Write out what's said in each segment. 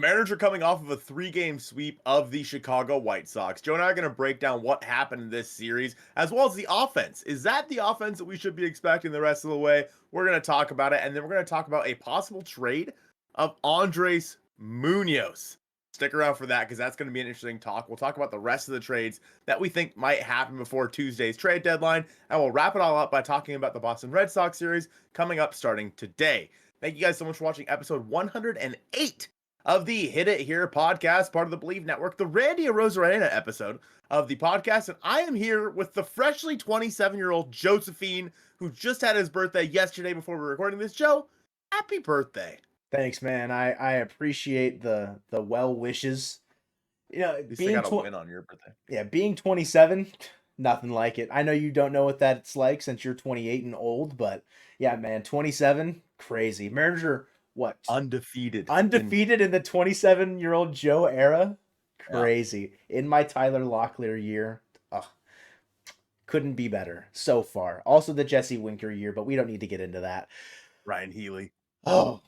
Mariners are coming off of a 3-game sweep of the Chicago White Sox. Joe and I are going to break down what happened in this series, as well as the offense. Is that the offense that we should be expecting the rest of the way? We're going to talk about it, and then we're going to talk about a possible trade of Andres Munoz. Stick around for that, because that's going to be an interesting talk. We'll talk about the rest of the trades that we think might happen before Tuesday's trade deadline, and we'll wrap it all up by talking about the Boston Red Sox series coming up starting today. Thank you guys so much for watching episode 108 of the Hit It Here podcast, part of the Bleav Network, the Randy Arozarena episode of the podcast. And I am here with the freshly 27-year-old Josephine, who just had his birthday yesterday before we were recording this. Joe, happy birthday. Thanks, man. I appreciate the well wishes. You know, At least I got a win on your birthday. Yeah, being 27, nothing like it. I know you don't know what that's like since you're 28 and old, but yeah, man, 27, crazy. Mariners are what? Undefeated in the 27-year-old Joe era. Crazy. Yeah. In my Tyler Locklear year, couldn't be better so far. Also the Jesse Winker year, but we don't need to get into that. Ryan Healy. Oh,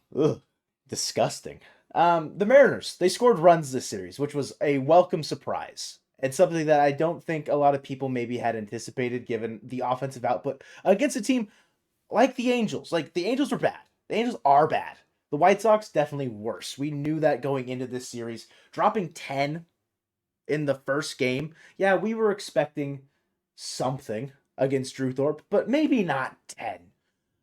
disgusting. The Mariners, they scored runs this series, which was a welcome surprise. And something that I don't think a lot of people maybe had anticipated given the offensive output against a team like the Angels. Like, the Angels are bad. The Angels are bad. The White Sox, definitely worse. We knew that going into this series. Dropping 10 in the first game. Yeah, we were expecting something against Drew Thorpe, but maybe not 10.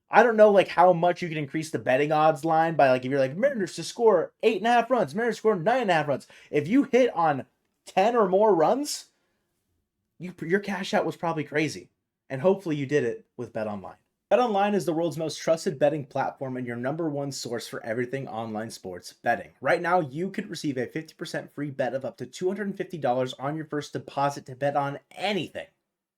I don't know, like, how much you can increase the betting odds line by, like, if you're like, Mariners to score 8.5 runs, Mariners score 9.5 runs. If you hit on 10 or more runs, your cash out was probably crazy. And hopefully you did it with BetOnline. BetOnline is the world's most trusted betting platform and your #1 source for everything online sports betting. Right now, you could receive a 50% free bet of up to $250 on your first deposit to bet on anything,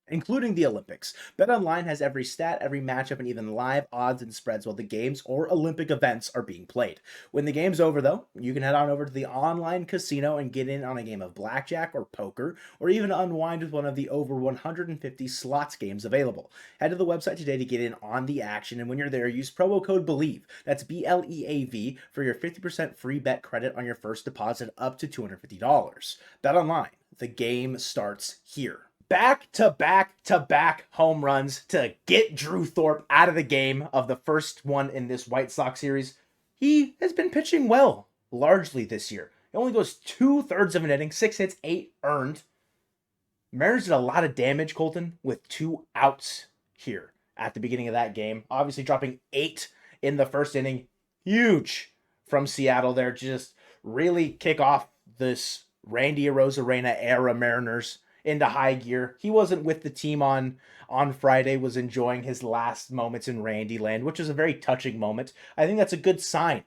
including the Olympics. BetOnline has every stat, every matchup, and even live odds and spreads while the games or Olympic events are being played. When the game's over, though, you can head on over to the online casino and get in on a game of blackjack or poker, or even unwind with one of the over 150 slots games available. Head to the website today to get in on the action, and when you're there, use promo code Bleav, that's BLEAV, for your 50% free bet credit on your first deposit up to $250. BetOnline, the game starts here. Back-to-back home runs to get Drew Thorpe out of the game of the first one in this White Sox series. He has been pitching well, largely this year. He only goes 2/3 of an inning, 6 hits, 8 earned. Mariners did a lot of damage, Colton, with 2 outs here at the beginning of that game. Obviously dropping 8 in the first inning. Huge from Seattle there. Just really kick off this Randy Arozarena era Mariners into high gear. He wasn't with the team on Friday, was enjoying his last moments in Randy land, which is a very touching moment. I think that's a good sign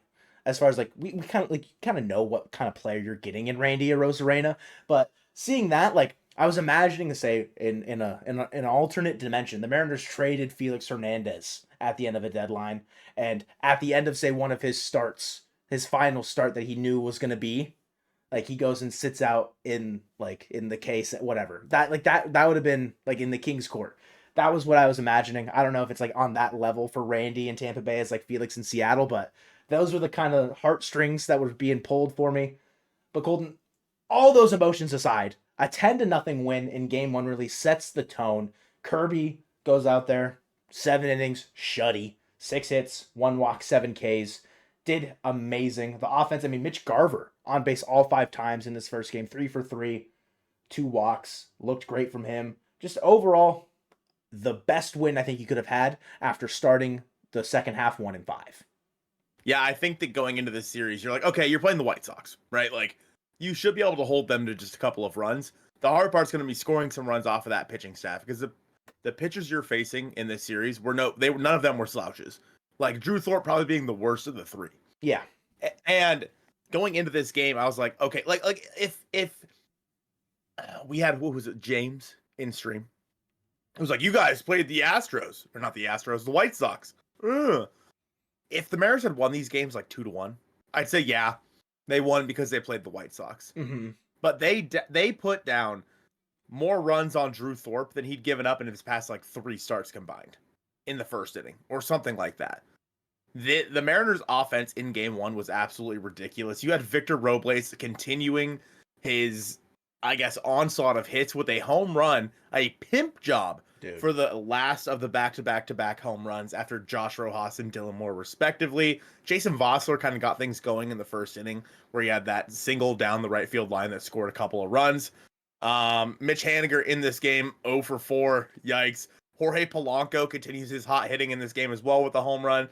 as far as, like, we kind of know what kind of player you're getting in Randy Arozarena, but seeing that, like, I was imagining, say, in an alternate dimension, the Mariners traded Felix Hernandez at the end of a deadline, and at the end of, say, one of his starts, his final start that he knew was going to be, like, he goes and sits out in the case, whatever. That would have been, like, in the King's Court. That was what I was imagining. I don't know if it's, like, on that level for Randy in Tampa Bay as, like, Felix in Seattle, but those were the kind of heartstrings that were being pulled for me. But Colton, all those emotions aside, a 10-0 win in Game 1 really sets the tone. Kirby goes out there, 7 innings, shutty, 6 hits, 1 walk, 7 Ks. Did amazing. The offense, I mean, Mitch Garver on base all 5 times in this first game, 3 for 3, 2 walks, looked great from him. Just overall, the best win I think you could have had after starting the second half 1-5. Yeah, I think that going into this series, you're like, okay, you're playing the White Sox, right? Like, you should be able to hold them to just a couple of runs. The hard part's going to be scoring some runs off of that pitching staff, because the pitchers you're facing in this series were none of them were slouches. Like, Drew Thorpe probably being the worst of the 3. Yeah. And going into this game, I was like, okay, like if we had, what was it, James in stream, it was like, you guys played the Astros, or not the Astros, the White Sox. Ugh. If the Mariners had won these games like 2-1, I'd say, yeah, they won because they played the White Sox. Mm-hmm. But they put down more runs on Drew Thorpe than he'd given up in his past, like, 3 starts combined in the first inning or something like that. The Mariners offense in game one was absolutely ridiculous. You had Victor Robles continuing his, I guess, onslaught of hits with a home run, a pimp job Dude. for the last of the back-to-back-to-back home runs after Josh Rojas and Dylan Moore respectively. Jason Vossler kind of got things going in the first inning where he had that single down the right field line that scored a couple of runs. Mitch Haniger in this game, 0 for 4. Yikes. Jorge Polanco continues his hot hitting in this game as well with a home run.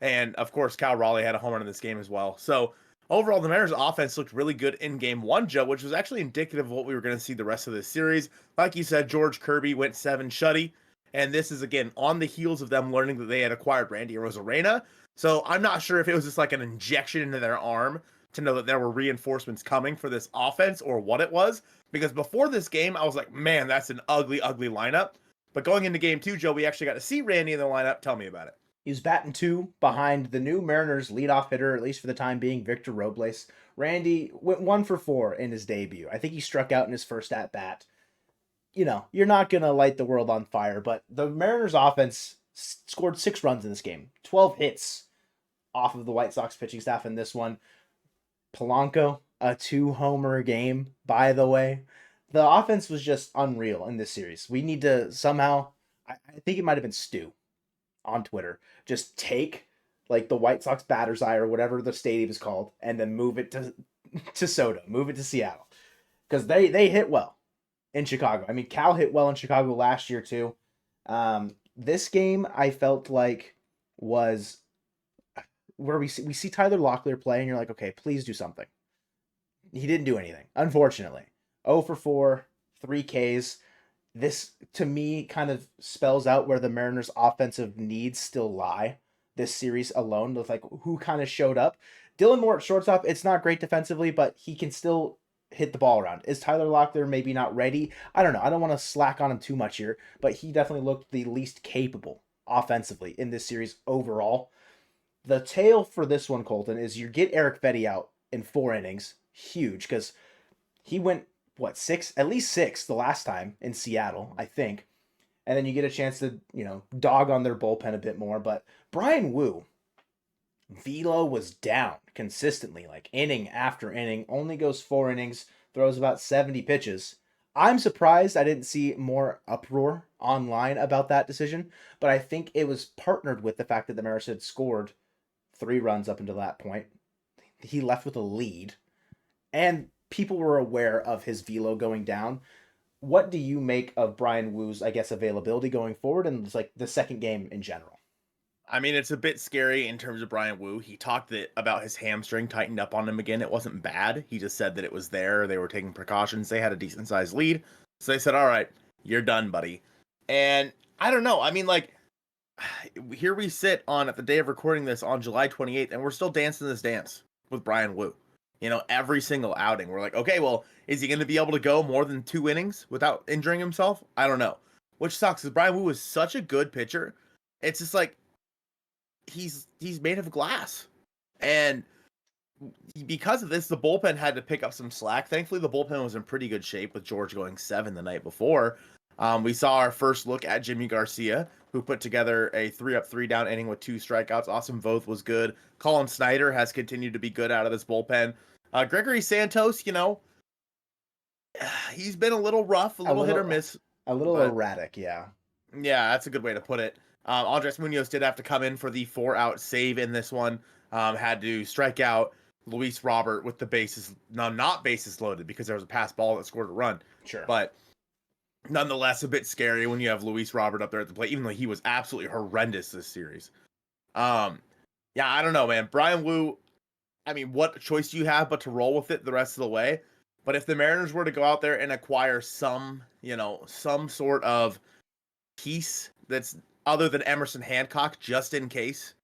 And of course, Cal Raleigh had a home run in this game as well. So overall, the Mariners offense looked really good in game one, Joe, which was actually indicative of what we were going to see the rest of this series. Like you said, George Kirby went 7 shutty. And this is, again, on the heels of them learning that they had acquired Randy Arozarena. So I'm not sure if it was just like an injection into their arm to know that there were reinforcements coming for this offense or what it was. Because before this game, I was like, man, that's an ugly, ugly lineup. But going into game two, Joe, we actually got to see Randy in the lineup. Tell me about it. He was batting 2 behind the new Mariners leadoff hitter, at least for the time being, Victor Robles. Randy went 1 for 4 in his debut. I think he struck out in his first at bat. You know, you're not going to light the world on fire, but the Mariners offense scored 6 runs in this game, 12 hits off of the White Sox pitching staff in this one. Polanco, a 2-homer game, by the way. The offense was just unreal in this series. We need to somehow, I think it might have been Stu on Twitter, just take like the White Sox batter's eye or whatever the stadium is called and then move it to Soto, move it to Seattle. Because they hit well in Chicago. I mean, Cal hit well in Chicago last year too. This game I felt like was where we see Tyler Locklear play and you're like, okay, please do something. He didn't do anything, unfortunately. 0 for 4, 3 Ks. This, to me, kind of spells out where the Mariners' offensive needs still lie this series alone, with like who kind of showed up. Dylan Moore at shortstop, it's not great defensively, but he can still hit the ball around. Is Tyler Locklear maybe not ready? I don't know. I don't want to slack on him too much here, but he definitely looked the least capable offensively in this series overall. The tale for this one, Colton, is you get Eric Fetty out in 4 innings. Huge, because he went, what, 6? At least 6 the last time in Seattle, I think. And then you get a chance to, dog on their bullpen a bit more. But Brian Wu, velo was down consistently, like inning after inning, only goes 4 innings, throws about 70 pitches. I'm surprised I didn't see more uproar online about that decision, but I think it was partnered with the fact that the Mariners had scored 3 runs up until that point. He left with a lead, and people were aware of his velo going down. What do you make of Brian Wu's, I guess, availability going forward and like the second game in general? I mean, it's a bit scary in terms of Brian Wu. He talked about his hamstring tightened up on him again. It wasn't bad. He just said that it was there. They were taking precautions. They had a decent sized lead. So they said, all right, you're done, buddy. And I don't know. I mean, like, here we sit at the day of recording this on July 28th, and we're still dancing this dance with Brian Wu. Every single outing, we're like, okay, well, is he going to be able to go more than 2 innings without injuring himself? I don't know. Which sucks, because Brian Wu is such a good pitcher. It's just like, he's made of glass. And because of this, the bullpen had to pick up some slack. Thankfully, the bullpen was in pretty good shape with George going 7 the night before. We saw our first look at Jimmy Garcia, who put together a 3-up, 3-down inning with 2 strikeouts. Austin Voth was good. Colin Snyder has continued to be good out of this bullpen. Gregory Santos, he's been a little rough, a little hit or miss. A little erratic, yeah. Yeah, that's a good way to put it. Andres Munoz did have to come in for the 4-out save in this one. Had to strike out Luis Robert with the not bases loaded, because there was a pass ball that scored a run. Sure. But nonetheless, a bit scary when you have Luis Robert up there at the plate, even though he was absolutely horrendous this series. Yeah, I don't know, man. Brian Wu, I mean, what choice do you have but to roll with it the rest of the way? But if the Mariners were to go out there and acquire some sort of piece that's other than Emerson Hancock, just in case,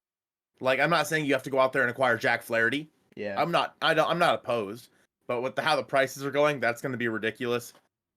like, I'm not saying you have to go out there and acquire Jack Flaherty. Yeah. I'm not opposed, but with how the prices are going, that's going to be ridiculous.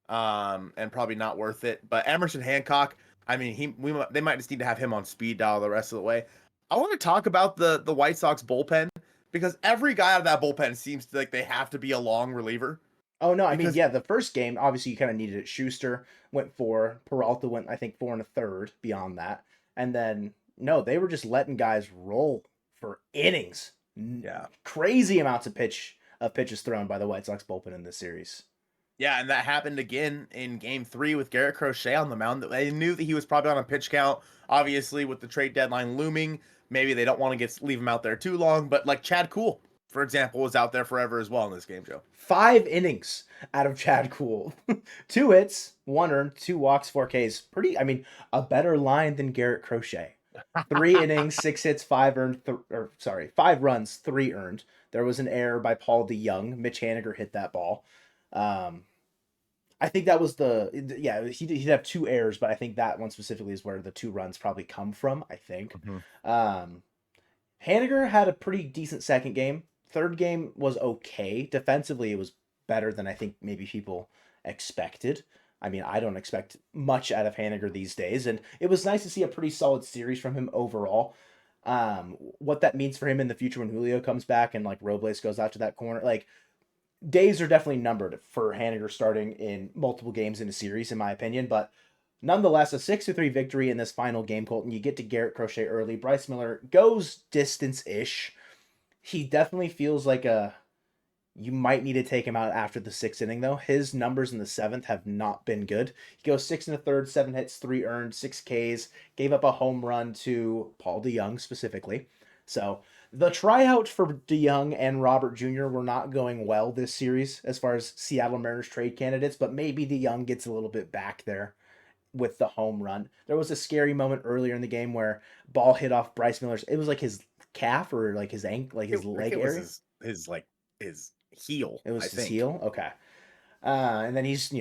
And probably not worth it. But Emerson Hancock, I mean, they might just need to have him on speed dial the rest of the way. I want to talk about the White Sox bullpen, because every guy out of that bullpen seems like they have to be a long reliever. Oh, no, I mean, yeah, the first game, obviously, you kind of needed it. Schuster went 4. Peralta went, I think, 4 1/3 beyond that. And then, no, they were just letting guys roll for innings. Yeah. Crazy amounts of pitches thrown by the White Sox bullpen in this series. Yeah, and that happened again in game 3 with Garrett Crochet on the mound. They knew that he was probably on a pitch count. Obviously, with the trade deadline looming, maybe they don't want to leave him out there too long. But like Chad Kuhl, for example, was out there forever as well in this game, Joe. 5 innings out of Chad Kuhl. 2 hits, 1 earned, 2 walks, 4 Ks. A better line than Garrett Crochet. 3 innings, 6 hits, 5 earned, 5 runs, 3 earned. There was an error by Paul DeYoung. Mitch Haniger hit that ball. I think that was he'd have 2 errors, but I think that one specifically is where the 2 runs probably come from, I think. Haniger had a pretty decent second game. Third game was okay. Defensively, it was better than I think maybe people expected. I mean, I don't expect much out of Haniger these days, and it was nice to see a pretty solid series from him overall. What that means for him in the future when Julio comes back and like Robles goes out to that corner, like days are definitely numbered for Haniger starting in multiple games in a series, in my opinion. But nonetheless, a 6-3 victory in this final game, Colton. You get to Garrett Crochet early. Bryce Miller goes distance-ish. He definitely feels like you might need to take him out after the 6th inning, though. His numbers in the 7th have not been good. He goes 6 1/3, 7 hits, 3 earned, 6 Ks, gave up a home run to Paul DeYoung specifically. So the tryout for DeYoung and Robert Jr. were not going well this series as far as Seattle Mariners trade candidates, but maybe DeYoung gets a little bit back there with the home run. There was a scary moment earlier in the game where ball hit off Bryce Miller's. It was like his calf or like his ankle, like his leg it area. was his heel. It was I his think. heel. Okay. And then he's,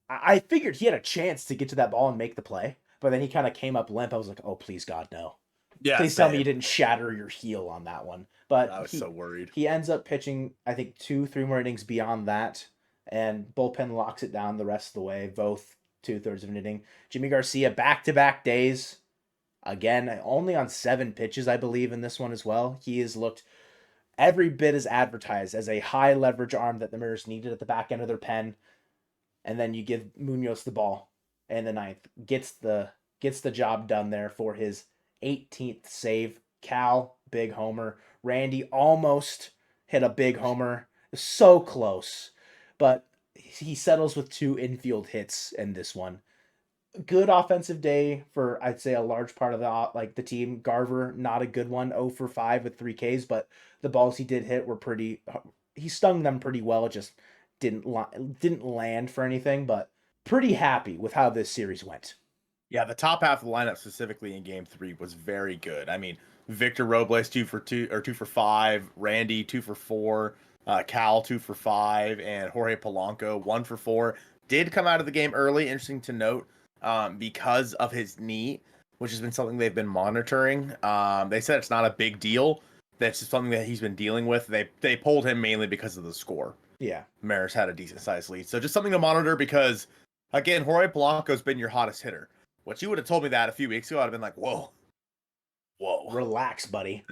I figured he had a chance to get to that ball and make the play, but then he kind of came up limp. I was like, oh, please God, no. Yeah, Please tell me you didn't shatter your heel on that one. But I was so worried. He ends up pitching, I think, 3 more innings beyond that, and bullpen locks it down the rest of the way, both 2/3 of an inning. Jimmy Garcia, back-to-back days. Again, only on 7 pitches, I believe, in this one as well. He has looked every bit as advertised as a high leverage arm that the Mariners needed at the back end of their pen. And then you give Munoz the ball in the 9th. Gets the job done there for his 18th save. Cal, big homer. Randy almost hit a big homer. So close. But he settles with 2 infield hits in this one. Good offensive day for, I'd say, a large part of the team. Garver, not a good one, 0 for 5 with 3 Ks, but the balls he did hit were he stung them pretty well. It just didn't land for anything, but pretty happy with how this series went. Yeah, the top half of the lineup, specifically in game 3, was very good. I mean, Victor Robles 2 for 5, Randy 2 for 4, Cal 2 for 5, and Jorge Polanco 1 for 4. Did come out of the game early, interesting to note, because of his knee, which has been something they've been monitoring. They said it's not a big deal. That's just something that he's been dealing with. They pulled him mainly because of the score. Yeah. Mariners had a decent sized lead. So just something to monitor because, again, Jorge Polanco's been your hottest hitter. What you would have told me that a few weeks ago, I'd have been like, whoa. Relax, buddy.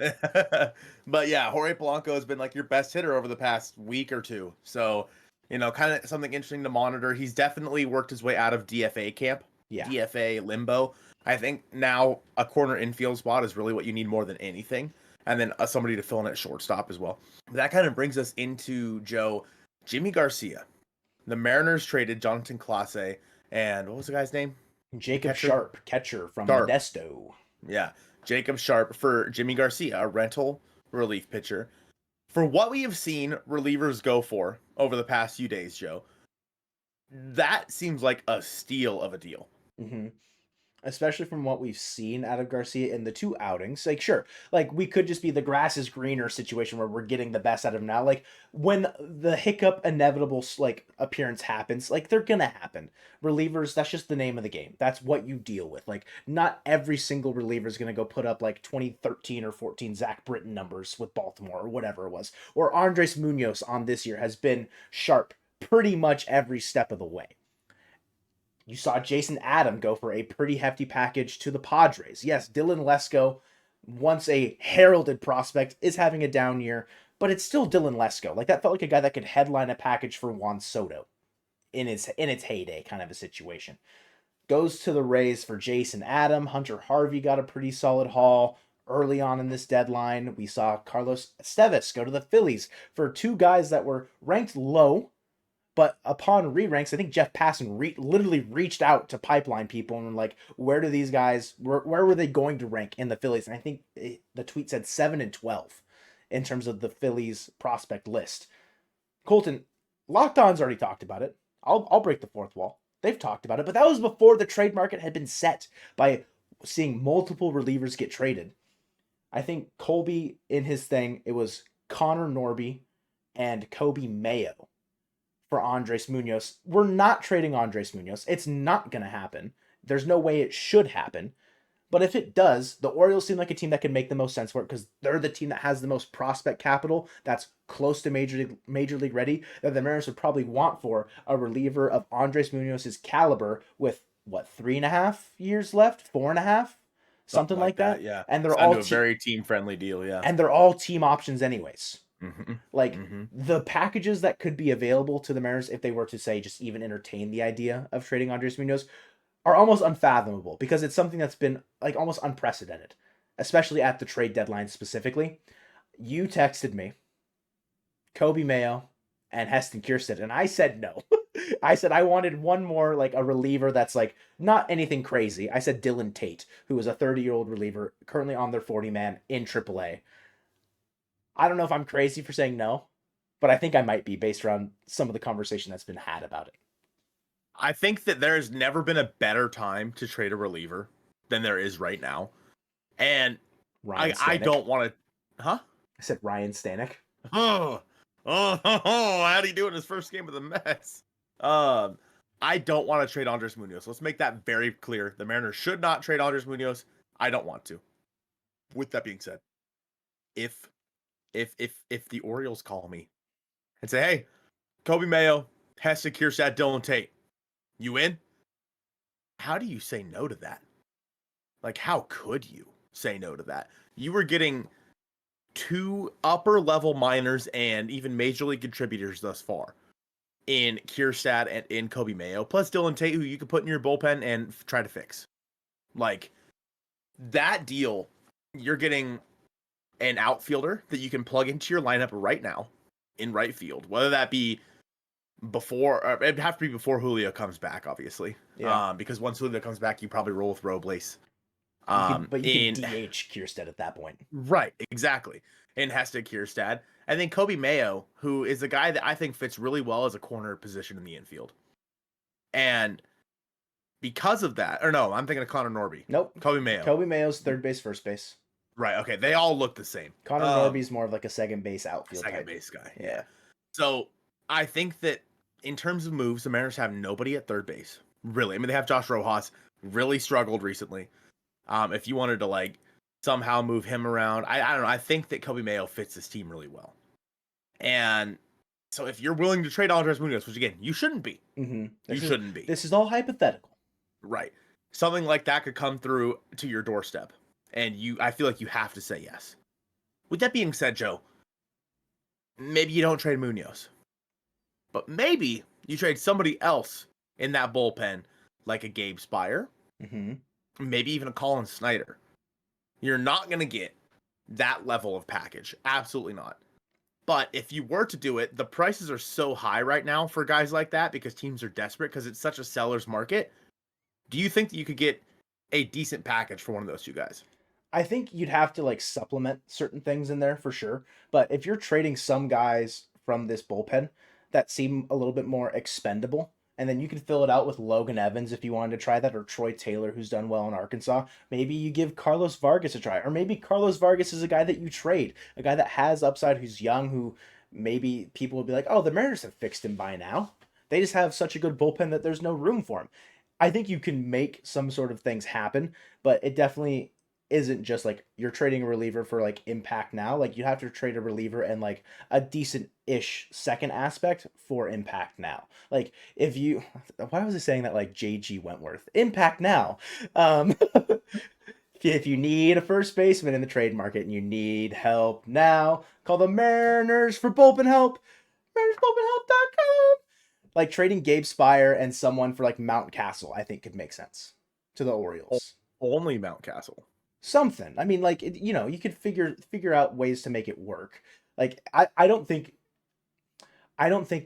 But yeah, Jorge Polanco has been like your best hitter over the past week or 2. So, kind of something interesting to monitor. He's definitely worked his way out of DFA camp. Yeah. DFA limbo. I think now a corner infield spot is really what you need more than anything. And then somebody to fill in at shortstop as well. That kind of brings us into, Joe, Jimmy Garcia. The Mariners traded Jonathan Clase and what was the guy's name? Jacob Sharp, catcher from Modesto. Yeah, Jacob Sharp for Jimmy Garcia, a rental relief pitcher. For what we have seen relievers go for over the past few days, Joe, that seems like a steal of a deal. Mm-hmm. Especially from what we've seen out of Garcia in the 2 outings. Like, sure, like we could just be the grass is greener situation where we're getting the best out of him now. Like when the hiccup inevitable appearance happens, like they're gonna happen. Relievers, that's just the name of the game. That's what you deal with. Like not every single reliever is gonna go put up like 2013 or 14 Zach Britton numbers with Baltimore or whatever it was. Or Andres Munoz on this year has been sharp pretty much every step of the way. You saw Jason Adam go for a pretty hefty package to the Padres. Yes, Dylan Lesko, once a heralded prospect, is having a down year, but it's still Dylan Lesko. Like that felt like a guy that could headline a package for Juan Soto in its heyday kind of a situation. Goes to the Rays for Jason Adam. Hunter Harvey got a pretty solid haul. early on in this deadline. We saw Carlos Esteves go to the Phillies for two guys that were ranked low, but upon re-ranks, I think Jeff Passan literally reached out to pipeline people and were like, where do these guys, where were they going to rank in the Phillies? And I think the tweet said 7 and 12 in terms of the Phillies prospect list. Colton, Locked On's already talked about it. I'll break the fourth wall. They've talked about it, but that was before the trade market had been set by seeing multiple relievers get traded. I think Colby in his thing, it was Connor Norby and Kobe Mayo for Andres Munoz. We're not trading Andres Munoz. It's not going to happen. There's no way it should happen. But if it does, the Orioles seem like a team that can make the most sense for it because they're the team that has the most prospect capital that's close to major league ready that the Mariners would probably want for a reliever of Andres Munoz's caliber with, what, 3.5 years left? 4.5? Something like that. Yeah. And they're Signed all a very team-friendly deal, yeah. and they're all team options anyways. Mm-hmm. Like Mm-hmm. the packages that could be available to the Mariners if they were to say just even entertain the idea of trading Andres Munoz are almost unfathomable because it's something that's been like almost unprecedented, especially at the trade deadline specifically. You texted me, Kobe Mayo, and Heston Kjerstad, and I said no. I said I wanted one more, like a reliever that's like not anything crazy. I said Dylan Tate, who is a 30-year-old reliever currently on their 40-man in AAA. I don't know if I'm crazy for saying no, but I think I might be based around some of the conversation that's been had about it. I think that there's never been a better time to trade a reliever than there is right now. And Ryan I Stanek. don't want to... Huh? I said Ryan Stanek. How'd he do in his first game of the Mets? I don't want to trade Andres Munoz. Let's make that very clear. The Mariners should not trade Andres Munoz. I don't want to. With that being said, if the Orioles call me and say, hey, Kobe Mayo, Heston Kjerstad, Dylan Tate, you in? How do you say no to that? Like, how could you say no to that? You were getting two upper level minors and even major league contributors thus far in Kjerstad and in Kobe Mayo, plus Dylan Tate, who you could put in your bullpen and try to fix. Like, that deal, you're getting an outfielder that you can plug into your lineup right now in right field, whether that be before, or it'd have to be before Julio comes back, obviously. Yeah. Because once Julio comes back, you probably roll with Robles. You can DH Kjerstad at that point. Right, exactly. And Heston Kjerstad. And then Kobe Mayo, who is a guy that I think fits really well as a corner position in the infield. And because of that, or no, I'm thinking of Connor Norby. Nope. Kobe Mayo. Kobe Mayo's third base, first base. Right, okay. They all look the same. Connor Norby's more of like a second base outfield second type. base guy. Yeah. So I think that in terms of moves, the Mariners have nobody at third base. Really. I mean, they have Josh Rojas, really struggled recently. If you wanted to like somehow move him around, I don't know. I think that Kobe Mayo fits this team really well. And so if you're willing to trade Andres Munoz, which again, you shouldn't be. Mm-hmm. You shouldn't be. This is all hypothetical. Right. Something like that could come through to your doorstep. And I feel like you have to say yes. With that being said, Joe, maybe you don't trade Munoz. But maybe you trade somebody else in that bullpen, like a Gabe Spire. Mm-hmm. Maybe even a Colin Snyder. You're not going to get that level of package. Absolutely not. But if you were to do it, the prices are so high right now for guys like that because teams are desperate because it's such a seller's market. Do you think that you could get a decent package for one of those two guys? I think you'd have to like supplement certain things in there for sure. But if you're trading some guys from this bullpen that seem a little bit more expendable, and then you can fill it out with Logan Evans if you wanted to try that, or Troy Taylor, who's done well in Arkansas. Maybe you give Carlos Vargas a try, or maybe Carlos Vargas is a guy that you trade, a guy that has upside, who's young, who maybe people will be like, oh, the Mariners have fixed him by now. They just have such a good bullpen that there's no room for him. I think you can make some sort of things happen, but it definitely isn't just like you're trading a reliever for like impact now. Like you have to trade a reliever and like a decent-ish second aspect for impact now. Like if you, why was I saying that like J.G. Wentworth? Impact now. If you need a first baseman in the trade market and you need help now, call the Mariners for bullpen help. MarinersBullpenHelp.com. Like trading Gabe Spire and someone for like Mount Castle, I think could make sense to the Orioles. Only Mount Castle. something. I mean, like you could figure out ways to make it work. Like I don't think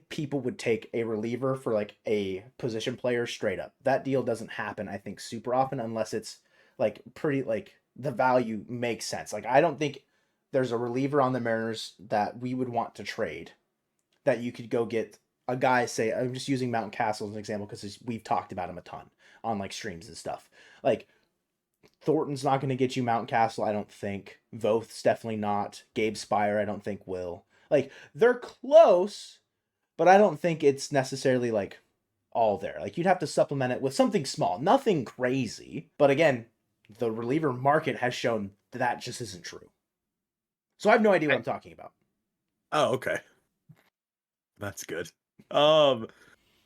people would take a reliever for like a position player straight up. That deal doesn't happen, I think, super often unless it's like pretty like the value makes sense. Like I don't think there's a reliever on the Mariners that we would want to trade that you could go get a guy, say, I'm just using Mountain Castle as an example because we've talked about him a ton on like streams and stuff. Like Thornton's not going to get you Mountain Castle, I don't think. Voth's definitely not. Gabe Spire, I don't think will. Like they're close, but I don't think it's necessarily like all there. Like you'd have to supplement it with something small, nothing crazy. But again, the reliever market has shown that just isn't true. So I have no idea what I'm talking about. Oh, okay. That's good. Um,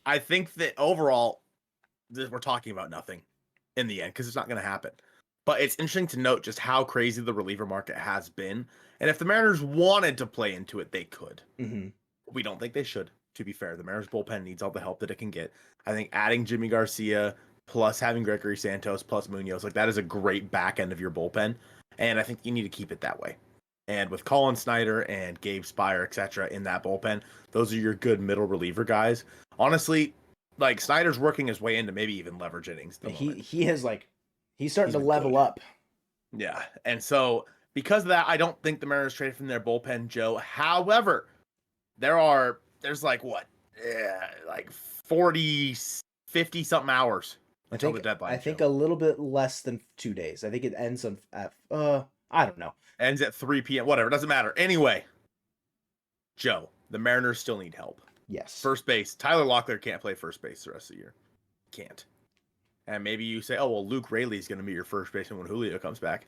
I think that overall, we're talking about nothing in the end because it's not going to happen. But it's interesting to note just how crazy the reliever market has been. And if the Mariners wanted to play into it, they could. Mm-hmm. We don't think they should, to be fair. The Mariners bullpen needs all the help that it can get. I think adding Jimmy Garcia plus having Gregory Santos plus Munoz, like that is a great back end of your bullpen. And I think you need to keep it that way. And with Colin Snyder and Gabe Spire, etc., in that bullpen, those are your good middle reliever guys. Honestly, like Snyder's working his way into maybe even leverage innings. At the moment. He has like he's starting He's to been level good. up. Yeah, and so because of that, I don't think the Mariners traded from their bullpen, Joe. However, there's like what, like 40, 50 something hours until the deadline. I think Joe a little bit less than 2 days. I think it ends on at I don't know. ends at 3 p.m. Whatever, doesn't matter. Anyway, Joe, the Mariners still need help. Yes. First base, Tyler Locklear can't play first base the rest of the year. Can't. And maybe you say, oh well, Luke Raley's going to be your first baseman when Julio comes back.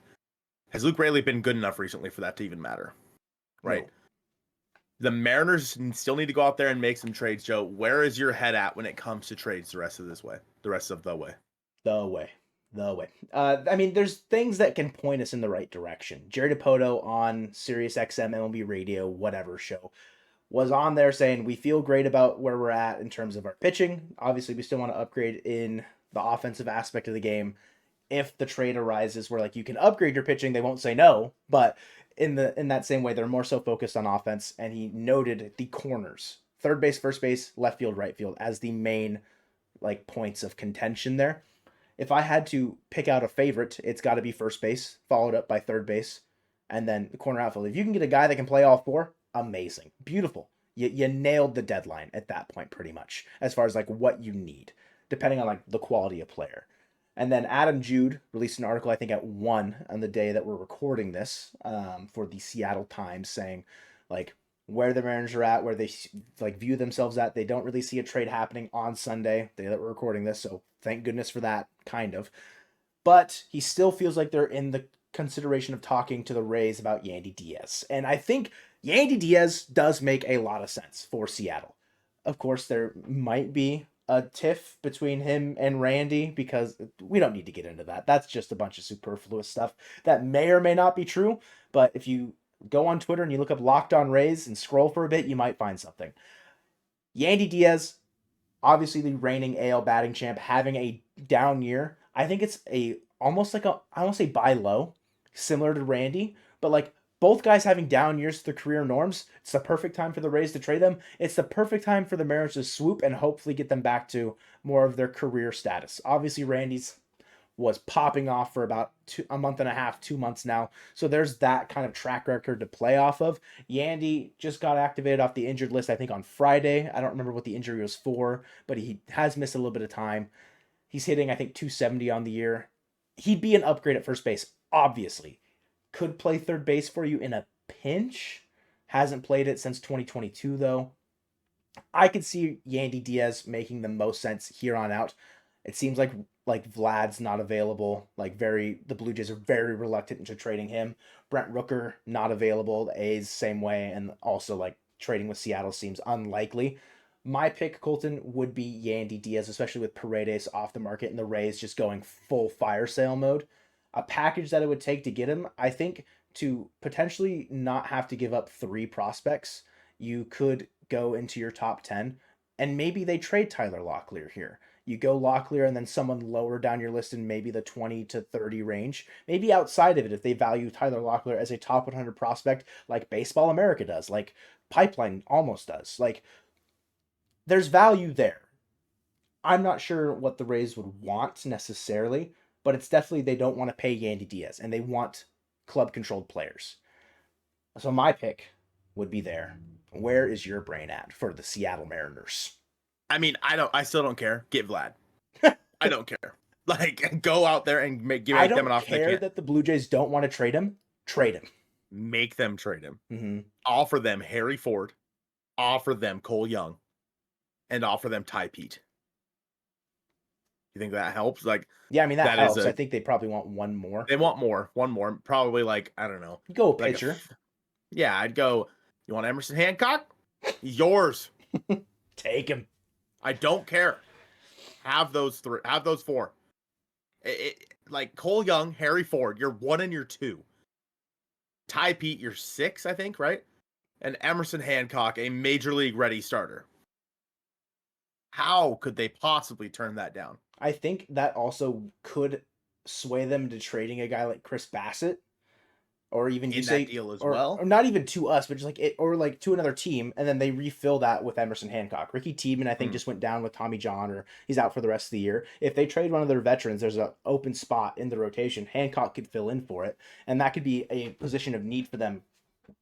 Has Luke Raley been good enough recently for that to even matter? Right. No. The Mariners still need to go out there and make some trades, Joe. Where is your head at when it comes to trades the rest of the way? The way. The way. I mean, there's things that can point us in the right direction. Jerry Dipoto on Sirius XM MLB Radio, whatever show, was on there saying we feel great about where we're at in terms of our pitching. Obviously, we still want to upgrade in the offensive aspect of the game. If the trade arises where like you can upgrade your pitching, they won't say no. But in that same way, they're more so focused on offense. And he noted the corners, third base, first base, left field, right field, as the main like points of contention there. If I had to pick out a favorite, it's got to be first base, followed up by third base, and then the corner outfield. If you can get a guy that can play all four, amazing, beautiful. You nailed the deadline at that point, pretty much, as far as like what you need, depending on like the quality of player. And then Adam Jude released an article, I think at 1 on the day that we're recording this, for the Seattle Times, saying like where the Mariners are at, where they like view themselves at. They don't really see a trade happening on Sunday, the day that we're recording this. So thank goodness for that, kind of. But he still feels like they're in the consideration of talking to the Rays about Yandy Diaz. And I think Yandy Diaz does make a lot of sense for Seattle. Of course, there might be a tiff between him and Randy because we don't need to get into that. That's just a bunch of superfluous stuff that may or may not be true. But if you go on Twitter and you look up Locked On Rays and scroll for a bit, you might find something. Yandy Diaz, obviously the reigning AL batting champ, having a down year. I think it's almost like I won't say buy low, similar to Randy, but like both guys having down years to their career norms. It's the perfect time for the Rays to trade them. It's the perfect time for the Mariners to swoop and hopefully get them back to more of their career status. Obviously, Randy's was popping off for about a month and a half, 2 months now. So there's that kind of track record to play off of. Yandy just got activated off the injured list, I think, on Friday. I don't remember what the injury was for, but he has missed a little bit of time. He's hitting, I think, 270 on the year. He'd be an upgrade at first base, obviously. Could play third base for you in a pinch. Hasn't played it since 2022, though. I could see Yandy Diaz making the most sense here on out. It seems like Vlad's not available. The Blue Jays are very reluctant into trading him. Brent Rooker not available. The A's same way, and also like trading with Seattle seems unlikely. My pick, Colton, would be Yandy Diaz, especially with Paredes off the market and the Rays just going full fire sale mode. A package that it would take to get him, I think, to potentially not have to give up 3 prospects, you could go into your top 10, and maybe they trade Tyler Locklear here. You go Locklear and then someone lower down your list in maybe the 20 to 30 range. Maybe outside of it, if they value Tyler Locklear as a top 100 prospect, like Baseball America does, like Pipeline almost does. Like, there's value there. I'm not sure what the Rays would want necessarily, but it's definitely they don't want to pay Yandy Diaz and they want club controlled players. So my pick would be there. Where is your brain at for the Seattle Mariners? I mean, I still don't care. Get Vlad. I don't care. Like, go out there and make I them an don't offer they care can't. that the Blue Jays don't want to trade him. Trade him. Make them trade him. Mm-hmm. Offer them Harry Ford. Offer them Cole Young. And offer them Ty Pete. You think that helps? Like, yeah, I mean, that helps. Is I think they probably want one more. They want more. One more. Probably, like, I don't know. Go like pitcher. Yeah, I'd go, you want Emerson Hancock? He's yours. Take him. I don't care. Have those four. Like Cole Young, Harry Ford, you're 1 and you're 2. Ty Pete, you're 6, I think, right? And Emerson Hancock, a major league ready starter. How could they possibly turn that down? I think that also could sway them to trading a guy like Chris Bassett, or even in that deal as well, or not even to us, but just like it, or like to another team, and then they refill that with Emerson Hancock. Ricky Tiedemann, I think, just went down with Tommy John, or he's out for the rest of the year. If they trade one of their veterans, there's an open spot in the rotation. Hancock could fill in for it, and that could be a position of need for them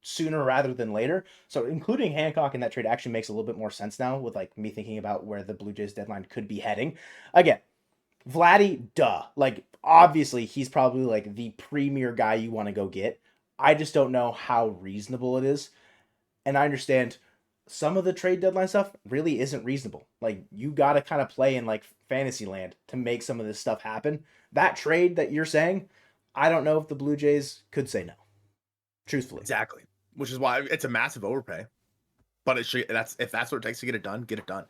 sooner rather than later. So including Hancock in that trade actually makes a little bit more sense now with like me thinking about where the Blue Jays deadline could be heading. Again, Vladdy, duh. Like, obviously, he's probably like the premier guy you want to go get. I just don't know how reasonable it is. And I understand some of the trade deadline stuff really isn't reasonable. Like, you got to kind of play in like fantasy land to make some of this stuff happen. That trade that you're saying, I don't know if the Blue Jays could say no. Truthfully. Exactly. Which is why it's a massive overpay. But if that's what it takes to get it done, get it done.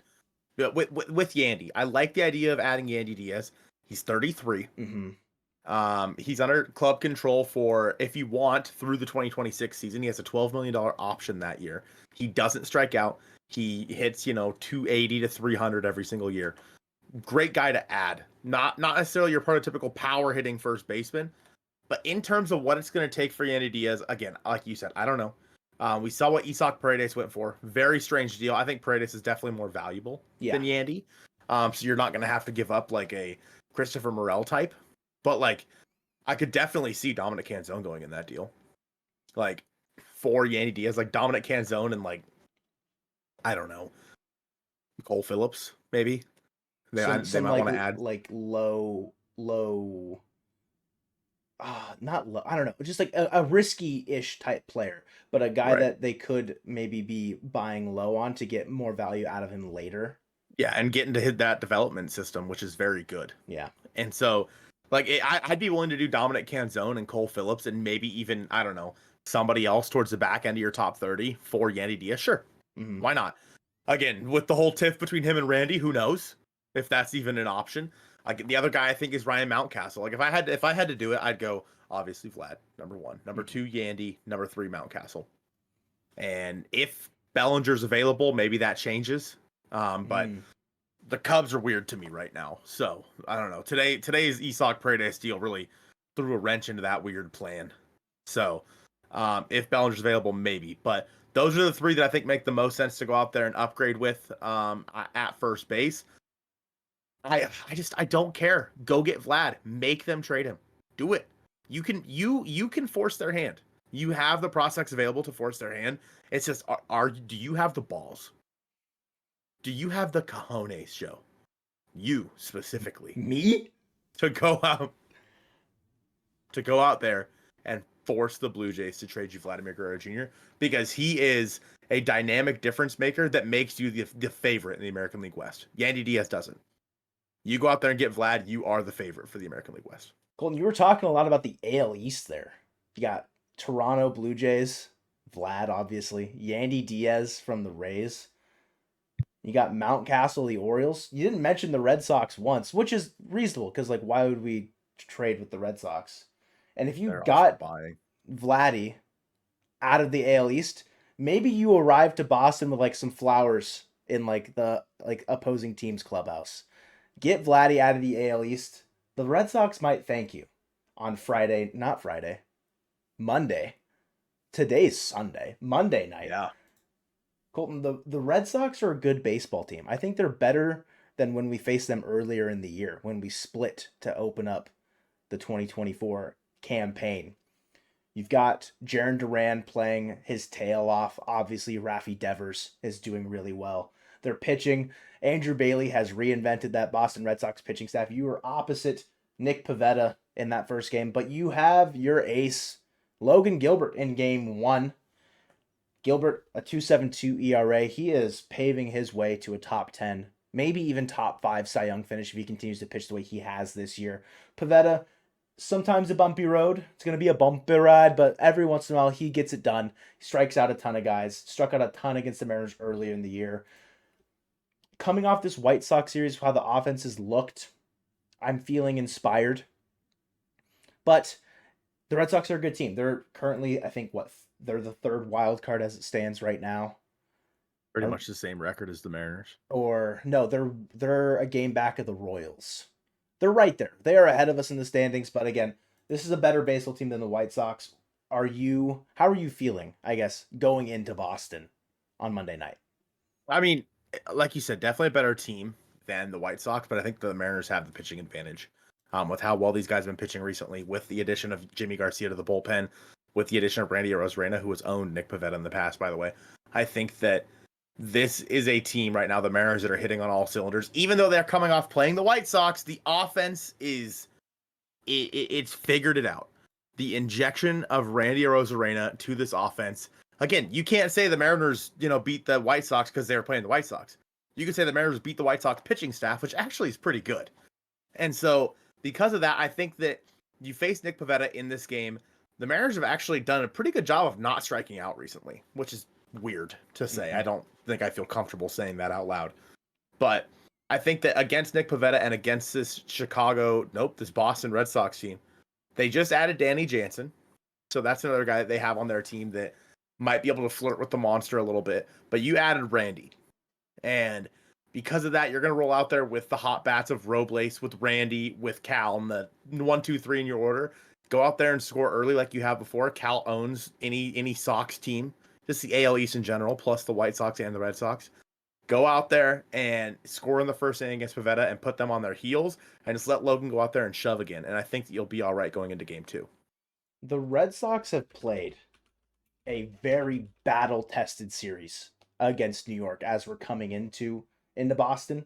With Yandy, I like the idea of adding Yandy Diaz. He's 33. Mm-hmm. He's under club control for, if you want, through the 2026 season. He has a $12 million option that year. He doesn't strike out. He hits, 280 to 300 every single year. Great guy to add. Not necessarily your prototypical power hitting first baseman, but in terms of what it's going to take for Yandy Diaz, again, like you said, I don't know. We saw what Isaac Paredes went for. Very strange deal. I think Paredes is definitely more valuable than Yandy. So you're not going to have to give up like a Christopher Morel type. But like, I could definitely see Dominic Canzone going in that deal. Like, for Yandy Diaz, like Dominic Canzone and like, I don't know, Cole Phillips, maybe. They might want to add like low not low, I don't know, just like a risky-ish type player, but a guy that they could maybe be buying low on to get more value out of him later. Yeah, and getting to hit that development system, which is very good. Yeah. And so, like, I'd be willing to do Dominic Canzone and Cole Phillips and maybe even, I don't know, somebody else towards the back end of your top 30 for Yandy Diaz. Sure. Mm-hmm. Why not? Again, with the whole tiff between him and Randy, who knows if that's even an option. Like, the other guy I think is Ryan Mountcastle. Like, if I had to do it, I'd go obviously Vlad, number 1, number 2 Yandy, number 3 Mountcastle. And if Bellinger's available, maybe that changes. But the Cubs are weird to me right now. So I don't know. Today's Isaac Paredes deal really threw a wrench into that weird plan. So if Bellinger's available, maybe. But those are the 3 that I think make the most sense to go out there and upgrade with at first base. I don't care. Go get Vlad. Make them trade him. Do it. You can force their hand. You have the prospects available to force their hand. It's just, do you have the balls? Do you have the cojones, Joe? You specifically. Me? To go out there and force the Blue Jays to trade you Vladimir Guerrero Jr. because he is a dynamic difference maker that makes you the favorite in the American League West. Yandy Diaz doesn't. You go out there and get Vlad, you are the favorite for the American League West. Colton, you were talking a lot about the AL East there. You got Toronto Blue Jays, Vlad, obviously, Yandy Diaz from the Rays. You got Mountcastle, the Orioles. You didn't mention the Red Sox once, which is reasonable because, like, why would we trade with the Red Sox? And if you got Vladdy out of the AL East, maybe you arrive to Boston with like some flowers in like the opposing team's clubhouse. Get Vladdy out of the AL East. The Red Sox might thank you on Friday, not Friday, Monday. Today's Sunday, Monday night. Yeah. Colton, the Red Sox are a good baseball team. I think they're better than when we faced them earlier in the year, when we split to open up the 2024 campaign. You've got Jaron Duran playing his tail off. Obviously, Rafi Devers is doing really well. They're pitching. Andrew Bailey has reinvented that Boston Red Sox pitching staff. You were opposite Nick Pivetta in that first game, but you have your ace, Logan Gilbert, in game one. Gilbert, a 2.72 ERA. He is paving his way to a top 10, maybe even top 5 Cy Young finish if he continues to pitch the way he has this year. Pivetta, sometimes a bumpy road. It's going to be a bumpy ride, but every once in a while he gets it done. He strikes out a ton of guys. Struck out a ton against the Mariners earlier in the year. Coming off this White Sox series, how the offense has looked, I'm feeling inspired. But the Red Sox are a good team. They're currently, I think, they're the third wild card as it stands right now. Pretty much the same record as the Mariners. Or no, they're a game back of the Royals. They're right there. They are ahead of us in the standings, but again, this is a better baseball team than the White Sox. How are you feeling, I guess, going into Boston on Monday night? I mean, like you said, definitely a better team than the White Sox, but I think the Mariners have the pitching advantage. With how well these guys have been pitching recently, with the addition of Jimmy Garcia to the bullpen, with the addition of Randy Arozarena, who has owned Nick Pivetta in the past, by the way. I think that this is a team right now, the Mariners, that are hitting on all cylinders. Even though they're coming off playing the White Sox, the offense it's figured it out. The injection of Randy Arozarena to this offense. Again, you can't say the Mariners, beat the White Sox because they were playing the White Sox. You could say the Mariners beat the White Sox pitching staff, which actually is pretty good. And so, because of that, I think that you face Nick Pivetta in this game. The Mariners have actually done a pretty good job of not striking out recently, which is weird to say. I don't think I feel comfortable saying that out loud. But I think that against Nick Pivetta and against this this Boston Red Sox team, they just added Danny Jansen. So that's another guy that they have on their team that might be able to flirt with the monster a little bit. But you added Randy. And because of that, you're going to roll out there with the hot bats of Robles, with Randy, with Cal, and the 1, 2, 3 in your order. Go out there and score early like you have before. Cal owns any Sox team, just the AL East in general, plus the White Sox and the Red Sox. Go out there and score in the first inning against Pivetta and put them on their heels, and just let Logan go out there and shove again. And I think that you'll be all right going into game 2. The Red Sox have played a very battle-tested series against New York as we're coming into Boston.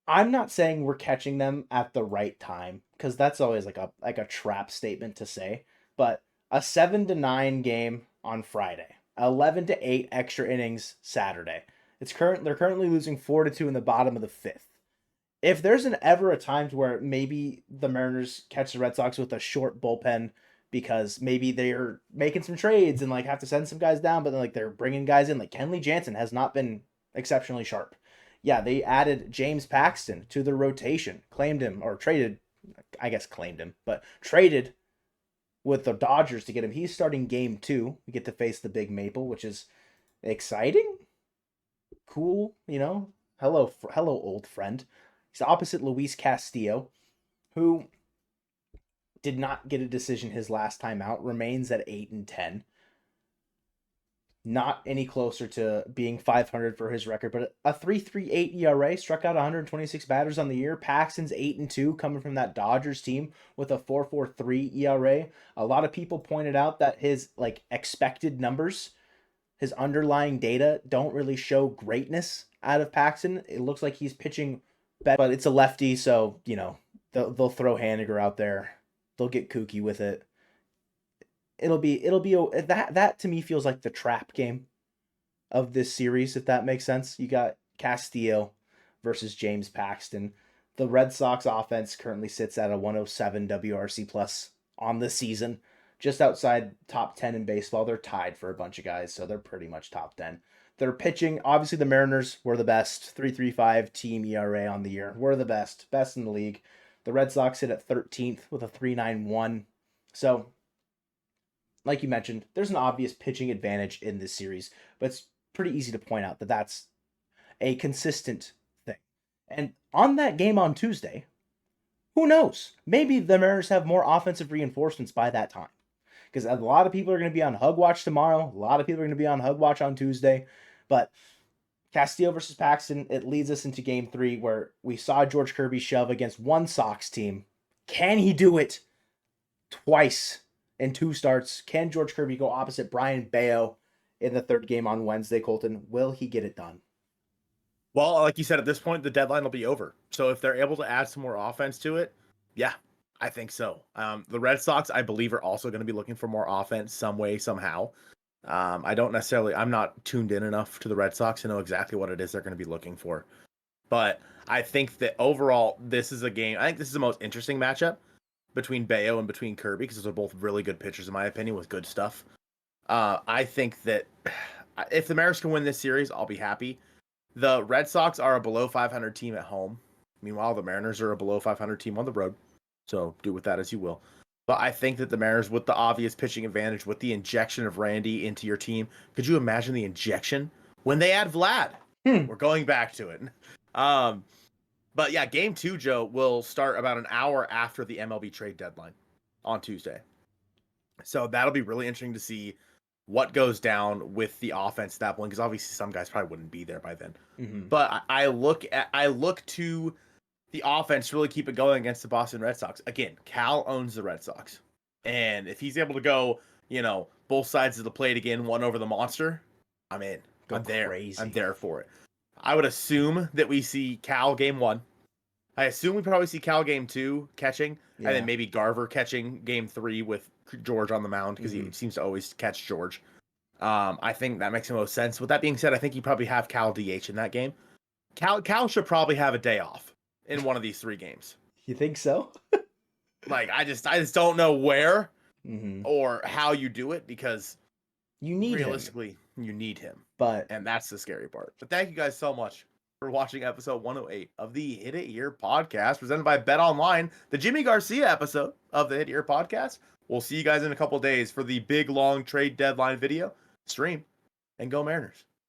I'm not saying we're catching them at the right time, because that's always like a trap statement to say. But a 7-9 game on Friday, 11-8 extra innings Saturday. They're currently losing 4-2 in the bottom of the 5th. If there's ever a time to where maybe the Mariners catch the Red Sox with a short bullpen because maybe they're making some trades and have to send some guys down, but then they're bringing guys in, like Kenley Jansen has not been exceptionally sharp. Yeah, they added James Paxton to the rotation, claimed him but traded with the Dodgers to get him. He's starting game 2. We get to face the Big Maple, which is exciting, cool. Hello, old friend. He's opposite Luis Castillo, who did not get a decision his last time out. Remains at 8-10. Not any closer to being 500 for his record, but a 3.38 ERA, struck out 126 batters on the year. Paxton's 8-2, coming from that Dodgers team with a 4.43 ERA. A lot of people pointed out that his expected numbers, his underlying data, don't really show greatness out of Paxton. It looks like he's pitching better, but it's a lefty, so they'll throw Haniger out there. They'll get kooky with it. It'll be that to me feels like the trap game of this series, if that makes sense. You got Castillo versus James Paxton. The Red Sox offense currently sits at a 107 WRC plus on the season, just outside top 10 in baseball. They're tied for a bunch of guys, so they're pretty much top 10. They're pitching, obviously the Mariners were the best, 3.35 team ERA on the year. We're the best in the league. The Red Sox sit at 13th with a 3.91. So, like you mentioned, there's an obvious pitching advantage in this series, but it's pretty easy to point out that that's a consistent thing. And on that game on Tuesday, who knows? Maybe the Mariners have more offensive reinforcements by that time. Because a lot of people are going to be on Hug Watch tomorrow. A lot of people are going to be on Hug Watch on Tuesday. But Castillo versus Paxton, it leads us into game 3 where we saw George Kirby shove against one Sox team. Can he do it twice in 2 starts? Can George Kirby go opposite Brian Bayo in the 3rd game on Wednesday, Colton? Will he get it done? Well, like you said, at this point, the deadline will be over. So if they're able to add some more offense to it, yeah, I think so. The Red Sox, I Bleav, are also going to be looking for more offense some way, somehow. I'm not tuned in enough to the Red Sox to know exactly what it is they're going to be looking for. But I think that overall, this is a game. I think this is the most interesting matchup between Bayo and between Kirby, because those are both really good pitchers, in my opinion, with good stuff. I think that if the Mariners can win this series, I'll be happy. The Red Sox are a below 500 team at home. Meanwhile, the Mariners are a below 500 team on the road. So do with that as you will. But I think that the Mariners, with the obvious pitching advantage, with the injection of Randy into your team, could you imagine the injection when they add Vlad? We're going back to it. But yeah, game 2, Joe, will start about an hour after the MLB trade deadline on Tuesday. So that'll be really interesting to see what goes down with the offense at that point, because obviously some guys probably wouldn't be there by then. Mm-hmm. But I look to the offense to really keep it going against the Boston Red Sox. Again, Cal owns the Red Sox, and if he's able to go, both sides of the plate again, one over the monster, I'm in. I'm there. Crazy. I'm there for it. I would assume that we see Cal game 1. I assume we probably see Cal game 2 catching, and then maybe Garver catching game 3 with George on the mound, because he seems to always catch George. I think that makes the most sense. With that being said, I think you probably have Cal DH in that game. Cal should probably have a day off in one of these 3 games. You think so? Like, I just don't know where Mm-hmm. or how you do it, because you need realistically you need him. But and that's the scary part. But thank you guys so much for watching episode 108 of the Hit It Here podcast, presented by Bet Online, the Jimmy Garcia episode of the Hit It Here podcast. We'll see you guys in a couple days for the big long trade deadline video. Stream and go Mariners.